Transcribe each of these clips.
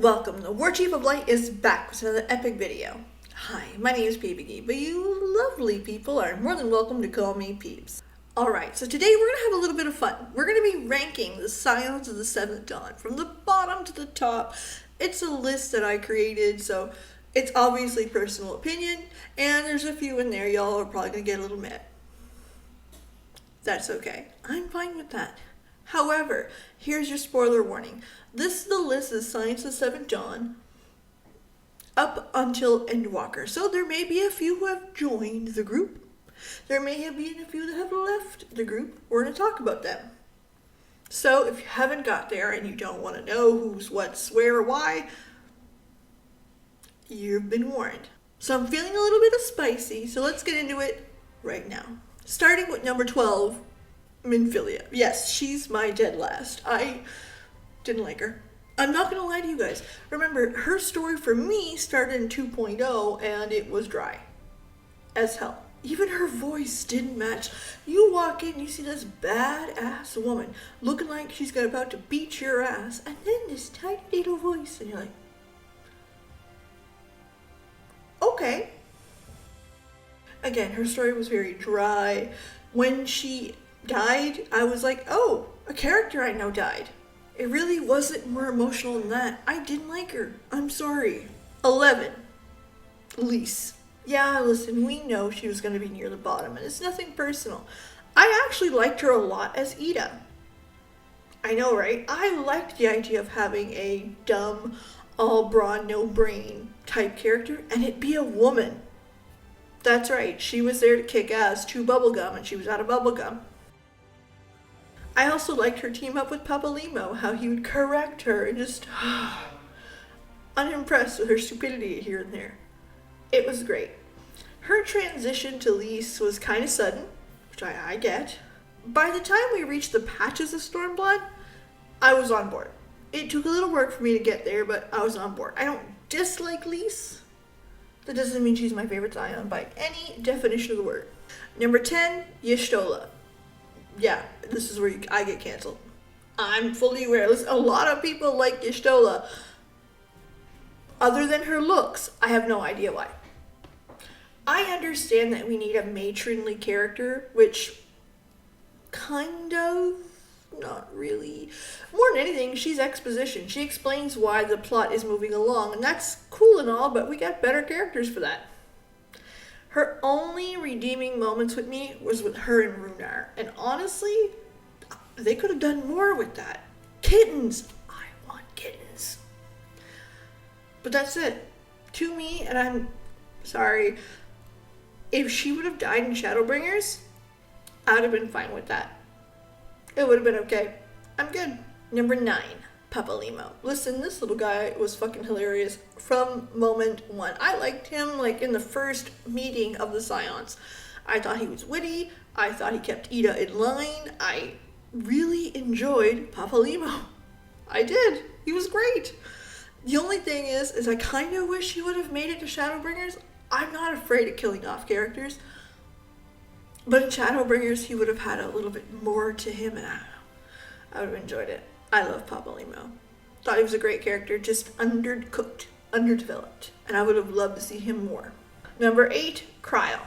Welcome, the War Chief of Light is back with another epic video. Hi, my name is PAPALYMO, but you lovely people are more than welcome to call me Peeps. Alright, so today we're going to have a little bit of fun. We're going to be ranking the Scions of the 7th Dawn from the bottom to the top. It's a list that I created, so it's obviously personal opinion, and there's a few in there y'all are probably going to get a little mad. That's okay. I'm fine with that. However, here's your spoiler warning. This is the list of Scions of the 7th Dawn up until Endwalker. So there may be a few who have joined the group. There may have been a few that have left the group. We're going to talk about them. So if you haven't got there and you don't want to know who's what's where or why, you've been warned. So I'm feeling a little bit of spicy, so let's get into it right now. Starting with number 12, Minfilia. Yes, she's my dead last. I didn't like her. I'm not going to lie to you guys. Remember, her story for me started in 2.0 and it was dry as hell. Even her voice didn't match. You walk in, you see this badass woman looking like she's about to beat your ass, and then this tiny little voice, and you're like, okay. Again, her story was very dry. When she died, I was like, oh, a character I know died. It really wasn't more emotional than that. I didn't like her. I'm sorry. 11, LYSE. Yeah, listen, we know she was going to be near the bottom, and it's nothing personal. I actually liked her a lot as Ida. I know, right? I liked the idea of having a dumb, all brawn, no brain type character, and it be a woman. That's right, she was there to kick ass, chew bubblegum, and she was out of bubblegum. I also liked her team up with PAPALYMO, how he would correct her and just unimpressed with her stupidity here and there. It was great. Her transition to LYSE was kind of sudden, which I get. By the time we reached the patches of Stormblood, I was on board. It took a little work for me to get there, but I was on board. I don't dislike LYSE. That doesn't mean she's my favorite Scion by any definition of the word. Number 10, Y'shtola. Yeah, this is where I get canceled. I'm fully aware. Listen, a lot of people like Y'shtola. Other than her looks, I have no idea why. I understand that we need a matronly character, which kind of, not really. More than anything, she's exposition. She explains why the plot is moving along, and that's cool and all, but we got better characters for that. Her only redeeming moments with me was with her and Runar. And honestly, they could have done more with that. Kittens! I want kittens. But that's it. To me, and I'm sorry, if she would have died in Shadowbringers, I would have been fine with that. It would have been okay. I'm good. Number 9. PAPALYMO. Listen, this little guy was fucking hilarious from moment one. I liked him like in the first meeting of the Scions. I thought he was witty. I thought he kept Ida in line. I really enjoyed PAPALYMO. I did. He was great. The only thing is I kind of wish he would have made it to Shadowbringers. I'm not afraid of killing off characters. But in Shadowbringers, he would have had a little bit more to him, and I don't know. I would have enjoyed it. I love PAPALYMO. Thought he was a great character, just undercooked, underdeveloped, and I would have loved to see him more. Number 8, KRILE.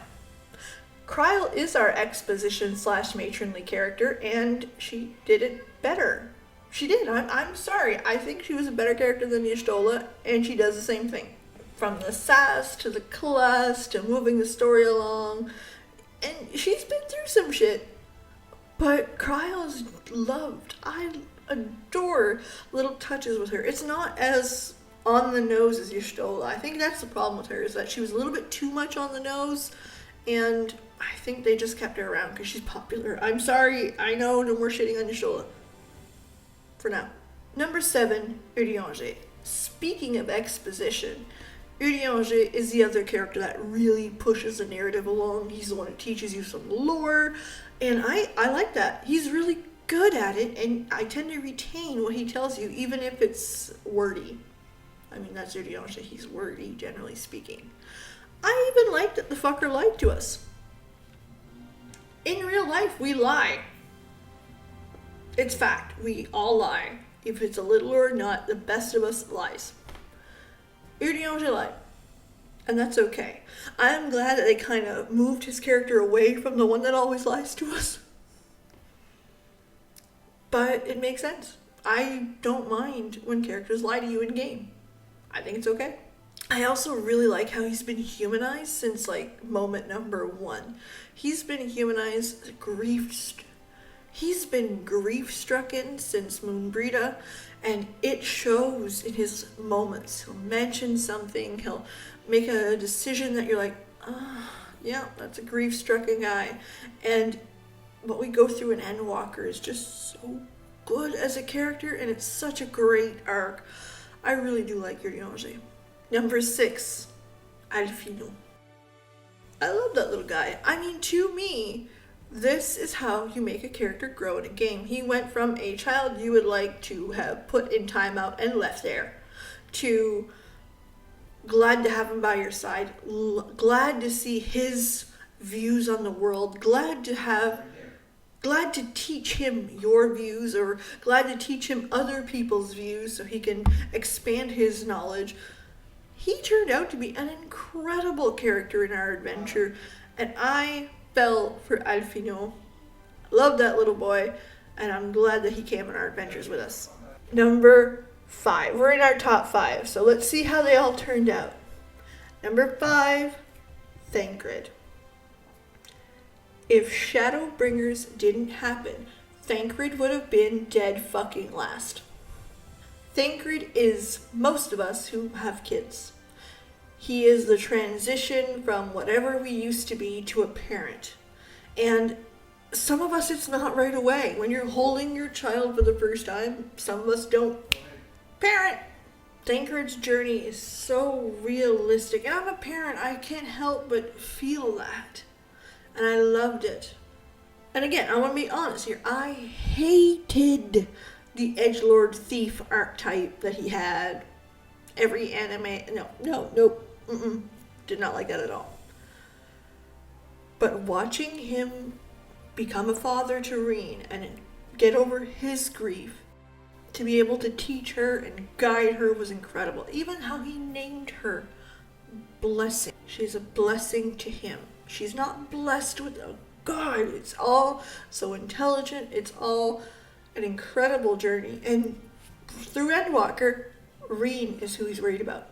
KRILE is our exposition / matronly character, and she did it better. She did. I'm sorry. I think she was a better character than Y'shtola, and she does the same thing. From the sass to the class to moving the story along, and she's been through some shit. But KRILE is loved. I adore little touches with her. It's not as on the nose as Y'shtola. I think that's the problem with her, is that she was a little bit too much on the nose, and I think they just kept her around because she's popular. I'm sorry. I know, no more shitting on Y'shtola. For now. Number 7, Urianger. Speaking of exposition, Urianger is the other character that really pushes the narrative along. He's the one who teaches you some lore, and I like that. He's really good at it, and I tend to retain what he tells you, even if it's wordy. I mean, that's Urianger. He's wordy, generally speaking. I even liked that the fucker lied to us. In real life, we lie. It's fact. We all lie. If it's a little or not, the best of us lies. Urionge lied. And that's okay. I'm glad that they kind of moved his character away from the one that always lies to us. But it makes sense. I don't mind when characters lie to you in game. I think it's okay. I also really like how he's been humanized since like moment number 1. He's been humanized, he's been grief-stricken since Moonbrita, and it shows in his moments. He'll mention something, he'll make a decision that you're like, yeah, that's a grief-stricken guy. And what we go through in Endwalker is just so good as a character, and it's such a great arc. I really do like Urionge. Number 6, ALPHINAUD. I love that little guy. I mean, to me, this is how you make a character grow in a game. He went from a child you would like to have put in timeout and left there, to glad to have him by your side, glad to see his views on the world, glad to teach him your views, or glad to teach him other people's views so he can expand his knowledge. He turned out to be an incredible character in our adventure, and I fell for ALPHINAUD. Love that little boy, and I'm glad that he came on our adventures with us. Number 5. We're in our top 5, so let's see how they all turned out. Number 5, Thancred. If Shadowbringers didn't happen, Thancred would have been dead fucking last. Thancred is most of us who have kids. He is the transition from whatever we used to be to a parent. And some of us, it's not right away. When you're holding your child for the first time, some of us don't parent. Thancred's journey is so realistic. And I'm a parent, I can't help but feel that. And I loved it. And again, I want to be honest here. I hated the edgelord thief archetype that he had. Every anime, nope. Did not like that at all. But watching him become a father to Reen and get over his grief, to be able to teach her and guide her was incredible. Even how he named her Blessing. She's a blessing to him. She's not blessed with a god. It's all so intelligent. It's all an incredible journey. And through Endwalker, Reen is who he's worried about.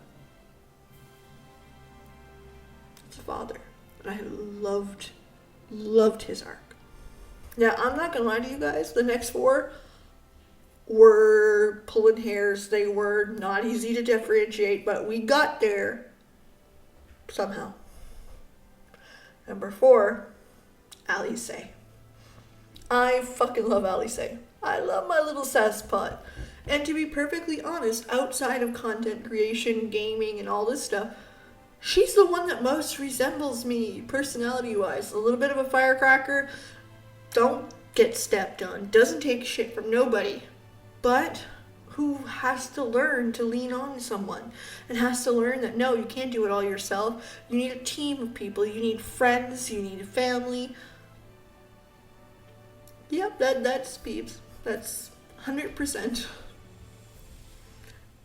His father. And I loved his arc. Now, I'm not gonna lie to you guys, the next 4 were pulling hairs. They were not easy to differentiate, but we got there somehow. Number 4, ALISAIE. I fucking love ALISAIE. I love my little sasspot. And to be perfectly honest, outside of content creation, gaming, and all this stuff, she's the one that most resembles me, personality-wise. A little bit of a firecracker, don't get stepped on, doesn't take shit from nobody, but who has to learn to lean on someone, and has to learn that no, you can't do it all yourself. You need a team of people, you need friends, you need a family. Yep, that's Peeps. That's 100%.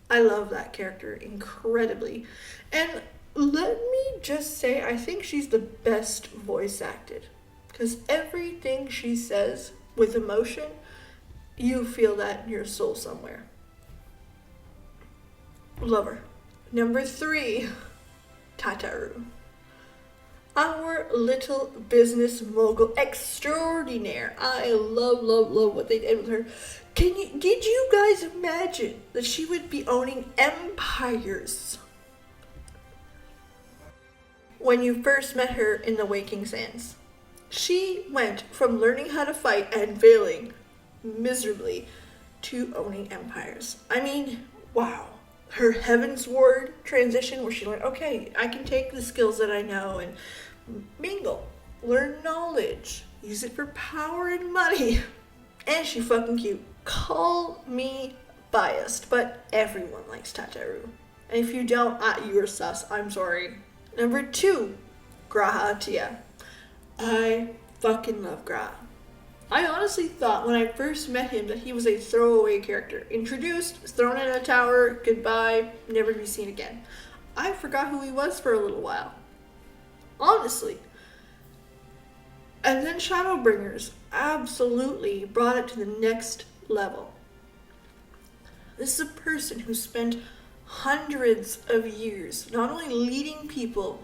I love that character incredibly. And let me just say, I think she's the best voice acted. Because everything she says with emotion, you feel that in your soul somewhere. Love her. Number 3, TATARU. Our little business mogul extraordinaire. I love what they did with her. Did you guys imagine that she would be owning empires? When you first met her in the Waking Sands, she went from learning how to fight and failing miserably to owning empires. I mean, wow. Her Heaven's Ward transition where she learned, okay, I can take the skills that I know and mingle, learn knowledge, use it for power and money. And she's fucking cute. Call me biased, but everyone likes TATARU. And if you don't, you're sus. I'm sorry. Number 2, G'raha Tia. I fucking love G'raha. I honestly thought when I first met him that he was a throwaway character. Introduced, thrown in a tower, goodbye, never to be seen again. I forgot who he was for a little while. Honestly. And then Shadowbringers absolutely brought it to the next level. This is a person who spent hundreds of years not only leading people,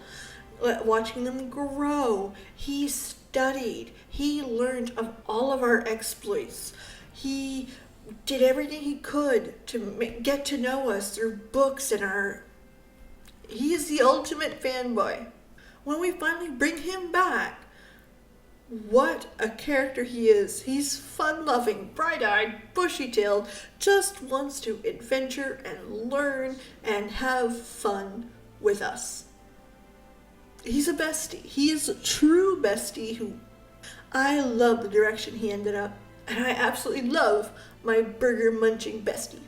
watching them grow. He studied. He learned of all of our exploits. He did everything he could to get to know us through books and our... He is the ultimate fanboy. When we finally bring him back, what a character he is. He's fun-loving, bright-eyed, bushy-tailed, just wants to adventure and learn and have fun with us. He's a bestie. He is a true bestie who... I love the direction he ended up, and I absolutely love my burger-munching bestie.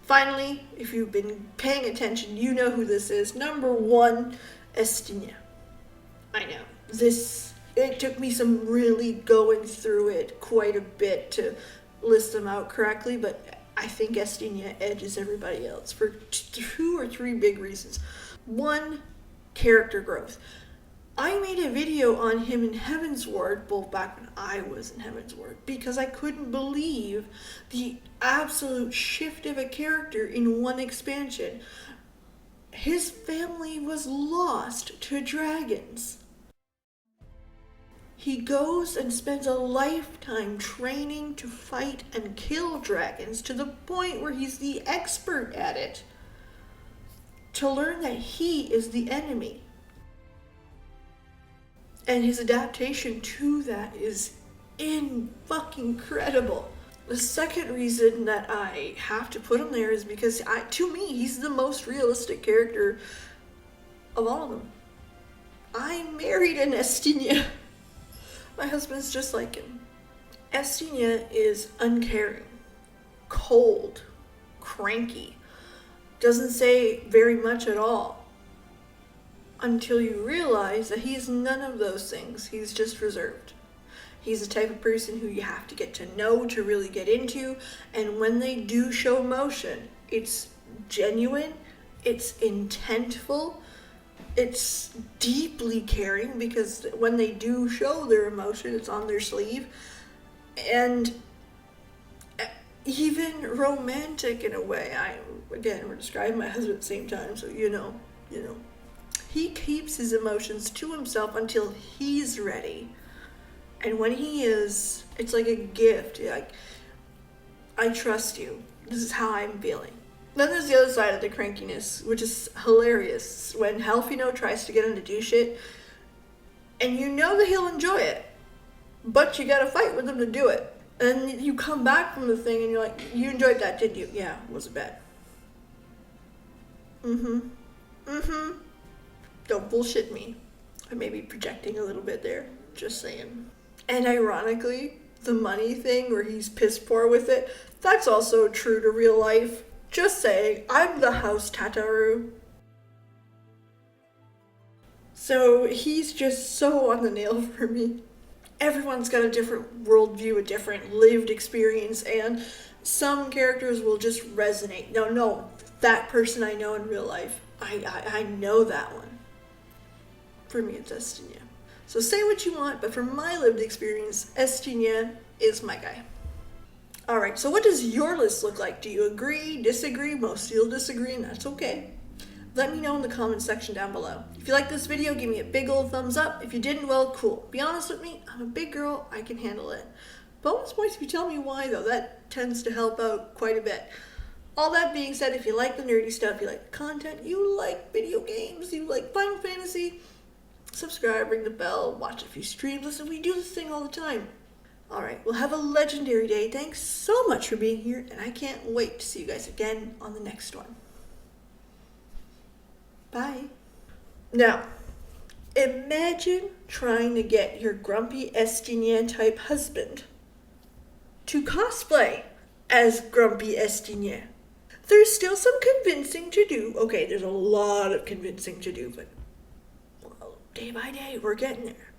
Finally, if you've been paying attention, you know who this is. Number 1, Estinia. I know. It took me some really going through it quite a bit to list them out correctly, but I think Estinia edges everybody else for 2 or 3 big reasons. 1, character growth. I made a video on him in Heavensward, both back when I was in Heavensward, because I couldn't believe the absolute shift of a character in one expansion. His family was lost to dragons. He goes and spends a lifetime training to fight and kill dragons to the point where he's the expert at it, to learn that he is the enemy. And his adaptation to that is incredible. The second reason that I have to put him there is because, to me, he's the most realistic character of all of them. I married an Estinia. My husband's just like him. Estinia is uncaring, cold, cranky, doesn't say very much at all, until you realize that he's none of those things. He's just reserved. He's the type of person who you have to get to know to really get into, and when they do show emotion, it's genuine, it's intentful, it's deeply caring, because when they do show their emotion, it's on their sleeve, and even romantic in a way. We're describing my husband at the same time, so you know. He keeps his emotions to himself until he's ready. And when he is, it's like a gift. Like, I trust you. This is how I'm feeling. Then there's the other side of the crankiness, which is hilarious. When ALPHINAUD tries to get him to do shit, and you know that he'll enjoy it, but you gotta fight with him to do it. And you come back from the thing and you're like, you enjoyed that, didn't you? Yeah, was it bad? Don't bullshit me. I may be projecting a little bit there, just saying. And ironically, the money thing where he's piss poor with it, that's also true to real life. Just saying, I'm the house TATARU. So he's just so on the nail for me. Everyone's got a different worldview, a different lived experience, and some characters will just resonate. No, that person I know in real life, I know that one. For me, it's Estinia. So say what you want, but from my lived experience, Estinia is my guy. Alright, so what does your list look like? Do you agree, disagree? Most you'll disagree, and that's okay. Let me know in the comment section down below. If you like this video, give me a big old thumbs up. If you didn't, well, cool. Be honest with me, I'm a big girl, I can handle it. Bonus points if you tell me why, though. That tends to help out quite a bit. All that being said, if you like the nerdy stuff, you like the content, you like video games, you like Final Fantasy, subscribe, ring the bell, watch a few streams. Listen, we do this thing all the time. Alright, well, have a legendary day. Thanks so much for being here, and I can't wait to see you guys again on the next one. Bye. Now, imagine trying to get your grumpy Estinia type husband to cosplay as grumpy Estinia. There's still some convincing to do. Okay, there's a lot of convincing to do, but well, day by day, we're getting there.